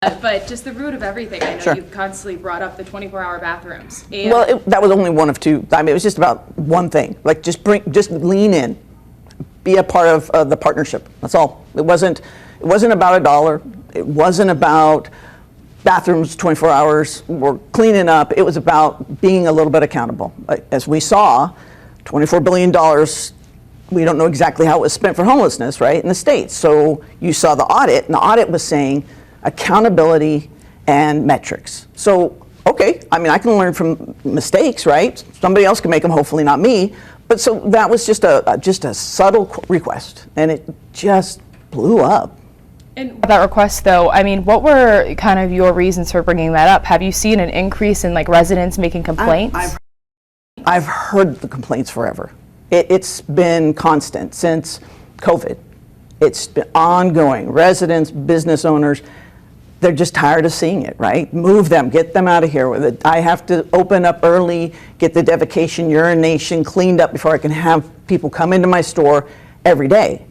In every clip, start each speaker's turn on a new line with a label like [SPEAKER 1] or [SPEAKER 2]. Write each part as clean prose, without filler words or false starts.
[SPEAKER 1] But just the root of everything. I know
[SPEAKER 2] Sure.
[SPEAKER 1] you've constantly brought up the 24-hour bathrooms. And
[SPEAKER 2] Well, that was only one of two. I mean, it was just about one thing. Like, just lean in, be a part of the partnership. That's all. It wasn't about $1. It wasn't about bathrooms 24 hours or cleaning up. It was about being a little bit accountable. As we saw, $24 billion. We don't know exactly how it was spent for homelessness, right, in the States. So you saw the audit, and the audit was saying accountability and metrics. So, okay, I mean, I can learn from mistakes, right? Somebody else can make them, hopefully not me. But so that was just a subtle request, and it just blew up.
[SPEAKER 1] And
[SPEAKER 3] That request, though, I mean, what were kind of your reasons for bringing that up? Have you seen an increase in like residents making complaints?
[SPEAKER 2] I've heard the complaints forever. It's been constant since COVID. It's been ongoing. Residents, business owners, they're just tired of seeing it, right? Move them, get them out of here with it. I have to open up early, get the defecation, urination cleaned up before I can have people come into my store every day.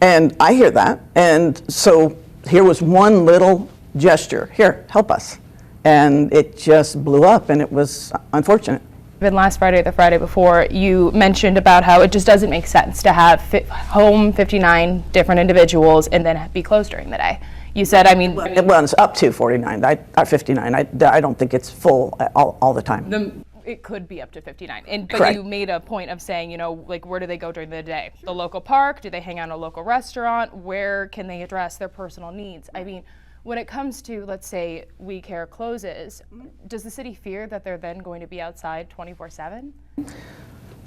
[SPEAKER 2] And I hear that. And so here was one little gesture. Here, help us. And it just blew up, and it was unfortunate.
[SPEAKER 3] Even last Friday or the Friday before, you mentioned about how it just doesn't make sense to have home 59 different individuals and then be closed during the day. You said, I mean,
[SPEAKER 2] It was up to 49, 59. I don't think it's full all the time.
[SPEAKER 3] it could be up to 59. But
[SPEAKER 2] Correct.
[SPEAKER 3] you made a point of saying, you know, like, where do they go during the day? The local park? Do they hang out in a local restaurant? Where can they address their personal needs? I mean, when it comes to, let's say, We Care closes, does the city fear that they're then going to be outside 24/7?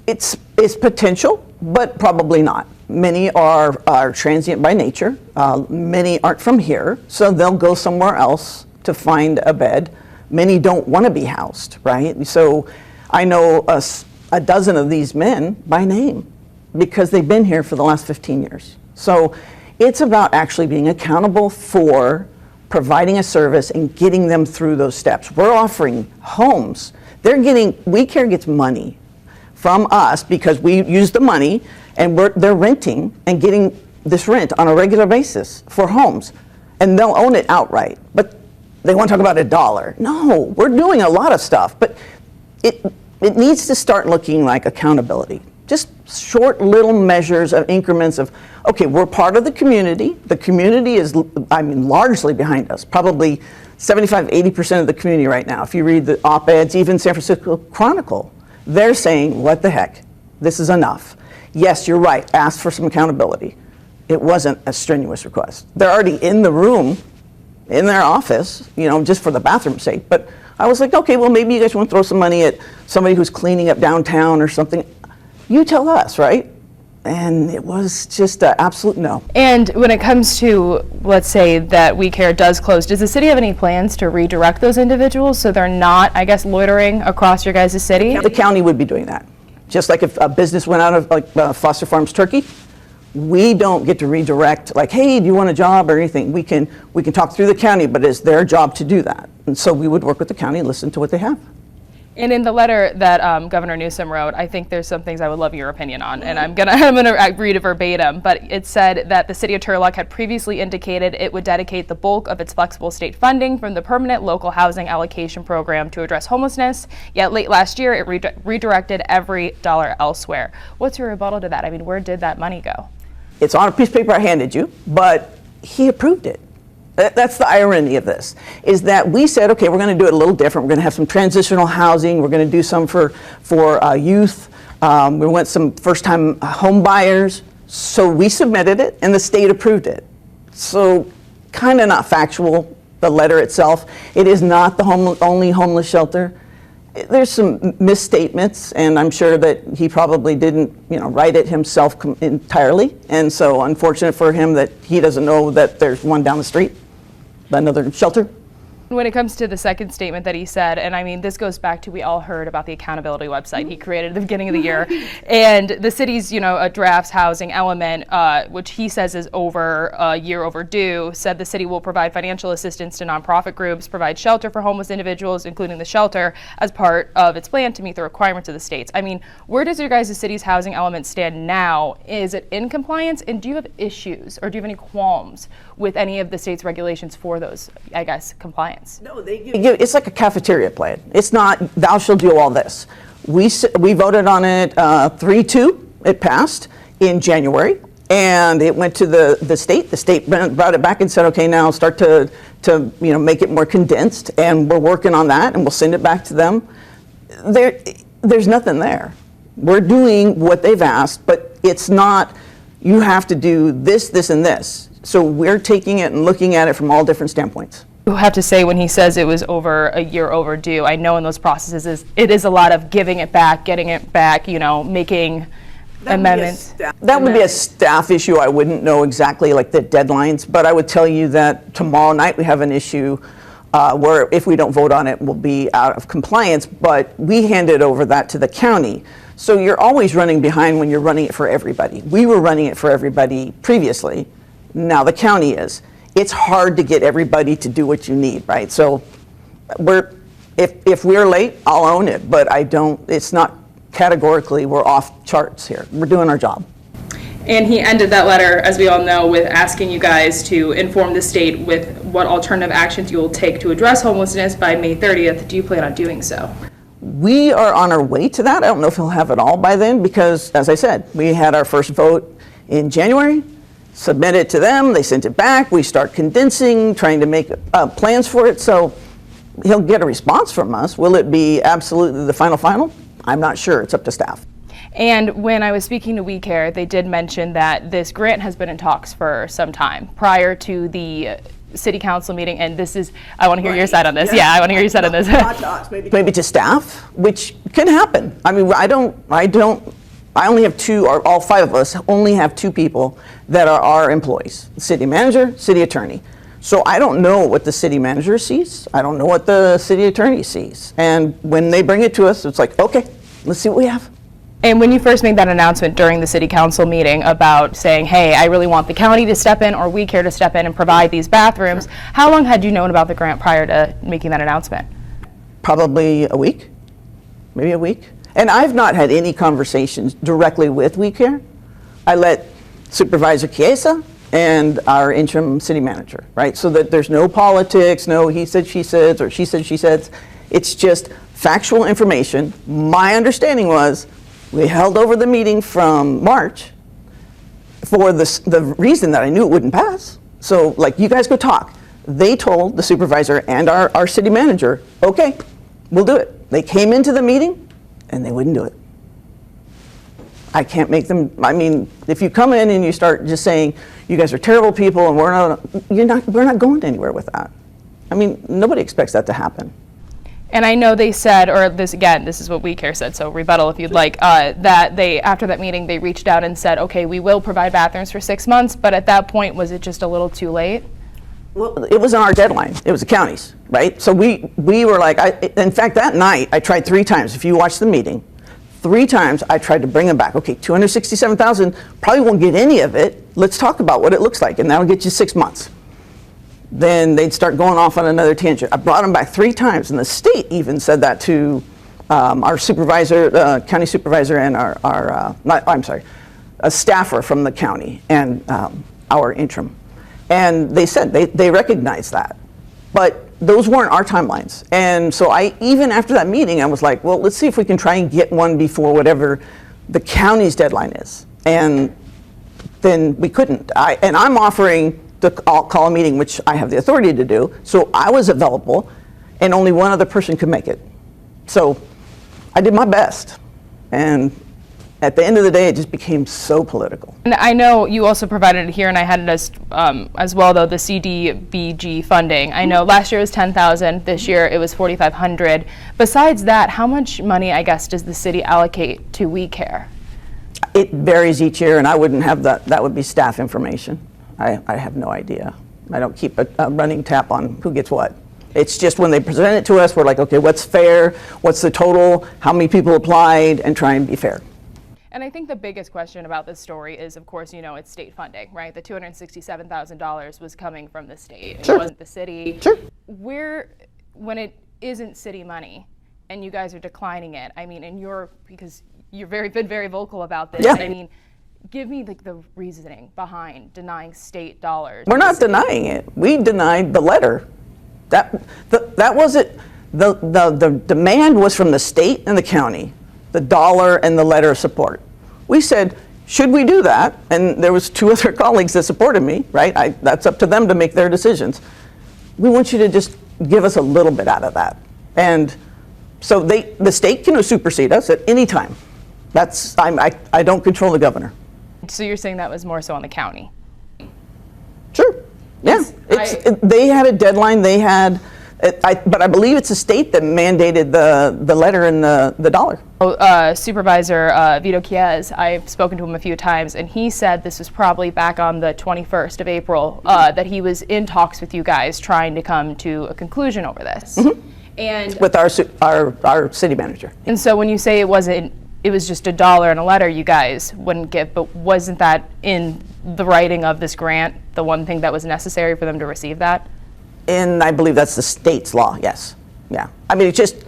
[SPEAKER 2] It's potential, but probably not. Many are transient by nature. Many aren't from here, so they'll go somewhere else to find a bed. Many don't want to be housed, right? So I know a dozen of these men by name because they've been here for the last 15 years. So it's about actually being accountable for providing a service and getting them through those steps. We're offering homes. We Care gets money from us because we use the money, and they're renting and getting this rent on a regular basis for homes, and they'll own it outright. But they want to talk about $1. No, we're doing a lot of stuff, but it needs to start looking like accountability. Just short little measures of increments of, okay, we're part of the community. The community is, largely behind us. Probably 75-80% of the community right now. If you read the op-eds, even San Francisco Chronicle, they're saying, what the heck? This is enough. Yes, you're right. Ask for some accountability. It wasn't a strenuous request. They're already in the room, in their office, just for the bathroom's sake. But I was like, okay, well, maybe you guys want to throw some money at somebody who's cleaning up downtown or something. You tell us, right? And it was just an absolute no.
[SPEAKER 3] And when it comes to, let's say that We Care does close, does the city have any plans to redirect those individuals so they're not, I guess, loitering across your guys' city?
[SPEAKER 2] The county would be doing that. Just like if a business went out of Foster Farms Turkey, we don't get to redirect, like, hey, do you want a job or anything? We can talk through the county, but it's their job to do that. And so we would work with the county and listen to what they have.
[SPEAKER 3] And in the letter that Governor Newsom wrote, I think there's some things I would love your opinion on, and I'm gonna read it verbatim, but it said that the City of Turlock had previously indicated it would dedicate the bulk of its flexible state funding from the Permanent Local Housing Allocation Program to address homelessness, yet late last year it redirected every dollar elsewhere. What's your rebuttal to that? I mean, where did that money go?
[SPEAKER 2] It's on a piece of paper I handed you, but he approved it. That's the irony of this, is that we said, okay, we're going to do it a little different. We're going to have some transitional housing. We're going to do some for youth. We want some first-time home buyers. So we submitted it, and the state approved it. So kind of not factual, the letter itself. It is not the only homeless shelter. There's some misstatements, and I'm sure that he probably didn't, write it himself entirely. And so unfortunate for him that he doesn't know that there's one down the street, another shelter.
[SPEAKER 3] When it comes to the second statement that he said, and I mean, this goes back to, we all heard about the accountability website he created at the beginning of the year, and the city's, drafts housing element, which he says is over a year overdue, said the city will provide financial assistance to nonprofit groups, provide shelter for homeless individuals, including the shelter, as part of its plan to meet the requirements of the states. I mean, where does your guys' city's housing element stand now? Is it in compliance, and do you have issues, or do you have any qualms with any of the state's regulations for those, I guess, compliance?
[SPEAKER 2] No, it's like a cafeteria plan. It's not, thou shalt do all this. We voted on it 3-2. It passed in January, and it went to the state. The state brought it back and said, okay, now start to make it more condensed, and we're working on that, and we'll send it back to them. There's nothing there. We're doing what they've asked, but it's not, you have to do this, this, and this. So we're taking it and looking at it from all different standpoints.
[SPEAKER 3] You have to say, when he says it was over a year overdue, I know in those processes it is a lot of giving it back, getting it back, making amendments.
[SPEAKER 2] That would be a staff issue. I wouldn't know exactly like the deadlines, but I would tell you that tomorrow night we have an issue where if we don't vote on it, we'll be out of compliance, but we handed over that to the county. So you're always running behind when you're running it for everybody. We were running it for everybody previously. Now the county is. It's hard to get everybody to do what you need, right? So if we're late, I'll own it, but it's not categorically we're off charts here. We're doing our job.
[SPEAKER 1] And he ended that letter, as we all know, with asking you guys to inform the state with what alternative actions you will take to address homelessness by May 30th. Do you plan on doing so?
[SPEAKER 2] We are on our way to that. I don't know if he'll have it all by then because, as I said, we had our first vote in January. Submit it to them, they sent it back, we start condensing, trying to make plans for it, so he'll get a response from us. Will it be absolutely the final? I'm not sure, it's up to staff.
[SPEAKER 3] And when I was speaking to We Care, they did mention that this grant has been in talks for some time, prior to the city council meeting, and this is, I want to hear your side on this. Yeah, I want to hear your side on this.
[SPEAKER 2] Maybe to staff, which can happen. I mean, I only have two, or all five of us only have two people that are our employees, the city manager, city attorney. So I don't know what the city manager sees. I don't know what the city attorney sees. And when they bring it to us, it's like, okay, let's see what we have.
[SPEAKER 3] And when you first made that announcement during the city council meeting about saying, hey, I really want the county to step in or We Care to step in and provide these bathrooms, how long had you known about the grant prior to making that announcement?
[SPEAKER 2] Probably a week, maybe a week. And I've not had any conversations directly with We Care. I let Supervisor Chiesa and our interim city manager, right? So that there's no politics, no he said, she said, or she said, she said. It's just factual information. My understanding was we held over the meeting from March for the reason that I knew it wouldn't pass. So like, you guys go talk. They told the supervisor and our city manager, okay, we'll do it. They came into the meeting and they wouldn't do it. I can't make them, I mean, if you come in and you start just saying, you guys are terrible people and we're not going anywhere with that. I mean, nobody expects that to happen.
[SPEAKER 3] And I know they said, or this is what We Care said, so rebuttal if you'd like, that they, after that meeting, they reached out and said, okay, we will provide bathrooms for 6 months, but at that point, was it just a little too late?
[SPEAKER 2] Well, it was on our deadline. It was the county's, right? So we were like, in fact, that night, I tried 3 times. If you watch the meeting, 3 times I tried to bring them back. Okay, 267,000, probably won't get any of it. Let's talk about what it looks like, and that'll get you 6 months. Then they'd start going off on another tangent. I brought them back 3 times, and the state even said that to our supervisor, county supervisor, and a staffer from the county, and our interim. And they said they recognized that. But those weren't our timelines. And so even after that meeting, I was like, well, let's see if we can try and get one before whatever the county's deadline is. And then we couldn't. And I'm offering I'll call a meeting, which I have the authority to do. So I was available, and only one other person could make it. So I did my best. And at the end of the day, it just became so political.
[SPEAKER 3] And I know you also provided it here, and I had it as well, though, the CDBG funding. I know last year it was $10,000, this year it was $4,500. Besides that, how much money, I guess, does the city allocate to We Care?
[SPEAKER 2] It varies each year, and I wouldn't have that. That would be staff information. I have no idea. I don't keep a running tap on who gets what. It's just when they present it to us, we're like, okay, what's fair? What's the total? How many people applied? And try and be fair.
[SPEAKER 3] And I think the biggest question about this story is, of course, it's state funding, right? The $267,000 was coming from the state.
[SPEAKER 2] Sure.
[SPEAKER 3] It wasn't the city.
[SPEAKER 2] Sure.
[SPEAKER 3] When it isn't city money and you guys are declining it, I mean, because you've been very vocal about this.
[SPEAKER 2] Yeah.
[SPEAKER 3] I mean, give me the reasoning behind denying state dollars.
[SPEAKER 2] We're not denying it. We denied the letter. That wasn't, the demand was from the state and the county, the dollar and the letter of support. We said, should we do that? And there was 2 other colleagues that supported me, right? That's up to them to make their decisions. We want you to just give us a little bit out of that. And so the state can supersede us at any time. I don't control the governor.
[SPEAKER 3] So you're saying that was more so on the county?
[SPEAKER 2] Sure. Yeah. They had a deadline. They had, but I believe it's the state that mandated the letter and the dollar.
[SPEAKER 3] Supervisor Vito Chiez, I've spoken to him a few times, and he said this was probably back on the 21st of April, that he was in talks with you guys trying to come to a conclusion over this.
[SPEAKER 2] Mm-hmm.
[SPEAKER 3] And
[SPEAKER 2] with our city manager.
[SPEAKER 3] And so when you say it was just $1 and a letter you guys wouldn't give, but wasn't that in the writing of this grant the one thing that was necessary for them to receive that?
[SPEAKER 2] And I believe that's the state's law, yes. Yeah. I mean, it's just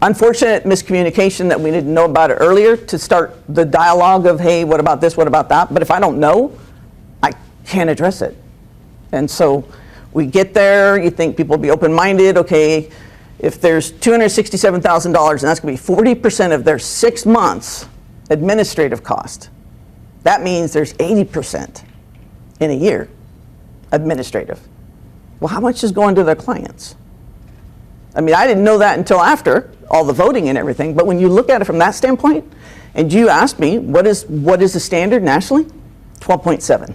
[SPEAKER 2] unfortunate miscommunication that we didn't know about it earlier to start the dialogue of, hey, what about this, what about that? But if I don't know, I can't address it. And so we get there, you think people will be open-minded, okay, if there's $267,000 and that's going to be 40% of their 6 months administrative cost, that means there's 80% in a year administrative. Well, how much is going to their clients? I mean, I didn't know that until after all the voting and everything, but when you look at it from that standpoint, and you asked me, what is the standard nationally? 12.7.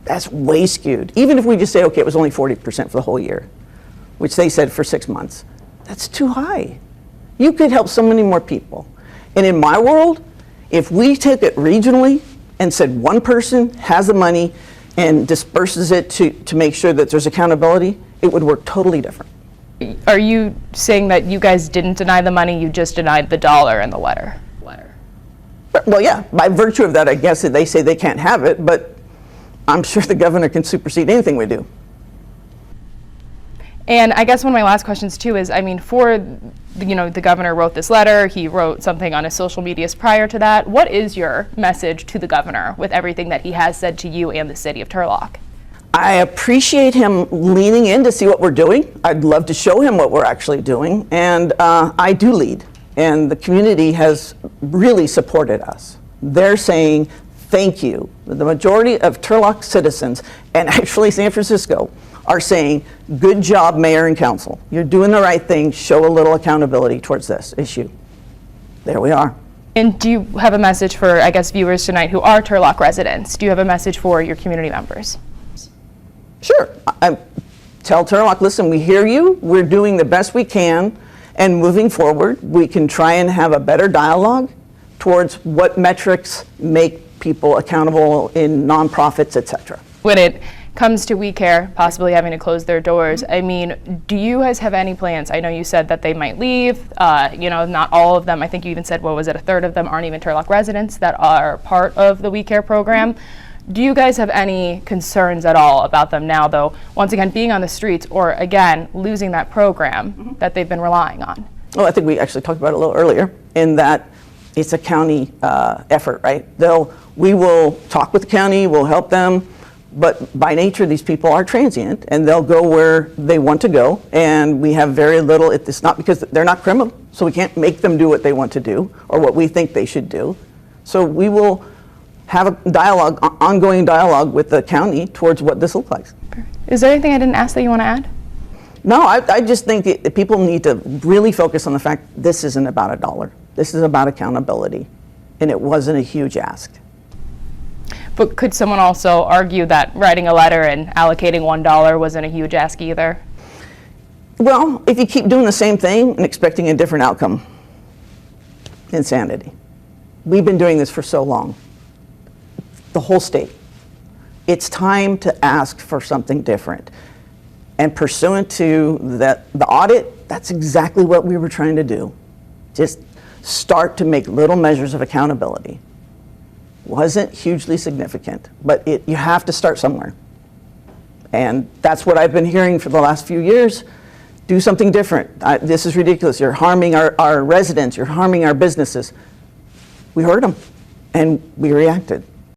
[SPEAKER 2] That's way skewed. Even if we just say, okay, it was only 40% for the whole year, which they said for 6 months, that's too high. You could help so many more people. And in my world, if we took it regionally and said one person has the money and disperses it to make sure that there's accountability, it would work totally different.
[SPEAKER 3] Are you saying that you guys didn't deny the money, you just denied the dollar and the letter?
[SPEAKER 2] Well, yeah, by virtue of that, I guess that they say they can't have it, but I'm sure the governor can supersede anything we do.
[SPEAKER 3] And I guess one of my last questions too is, I mean, the governor wrote this letter, he wrote something on his social medias prior to that. What is your message to the governor with everything that he has said to you and the city of Turlock?
[SPEAKER 2] I appreciate him leaning in to see what we're doing. I'd love to show him what we're actually doing. And I do lead. And the community has really supported us. They're saying, thank you. The majority of Turlock citizens, and actually San Francisco, are saying, good job, mayor and council. You're doing the right thing. Show a little accountability towards this issue. There we are.
[SPEAKER 3] And do you have a message for, I guess, viewers tonight who are Turlock residents? Do you have a message for your community members?
[SPEAKER 2] Sure. I tell Turlock, listen, we hear you. We're doing the best we can. And moving forward, we can try and have a better dialogue towards what metrics make people accountable in nonprofits, et cetera.
[SPEAKER 3] When it comes to We Care possibly having to close their doors, I mean, do you guys have any plans? I know you said that they might leave, not all of them. I think you even said, a third of them aren't even Turlock residents that are part of the We Care program. Do you guys have any concerns at all about them now, though, once again, being on the streets or, again, losing that program that they've been relying on?
[SPEAKER 2] Well, I think we actually talked about it a little earlier in that it's a county effort, right? We will talk with the county, we'll help them, but by nature, these people are transient and they'll go where they want to go, and we have very little, it's not because they're not criminal, so we can't make them do what they want to do or what we think they should do. So we will have a dialogue, ongoing dialogue with the county towards what this looks like.
[SPEAKER 3] Is there anything I didn't ask that you want to add?
[SPEAKER 2] No, I just think that people need to really focus on the fact this isn't about $1. This is about accountability, and it wasn't a huge ask.
[SPEAKER 3] But could someone also argue that writing a letter and allocating $1 wasn't a huge ask either?
[SPEAKER 2] Well, if you keep doing the same thing and expecting a different outcome, insanity. We've been doing this for so long. The whole state. It's time to ask for something different. And pursuant to the audit, that's exactly what we were trying to do. Just start to make little measures of accountability. Wasn't hugely significant, but you have to start somewhere. And that's what I've been hearing for the last few years. Do something different. This is ridiculous. You're harming our residents. You're harming our businesses. We heard them, and we reacted.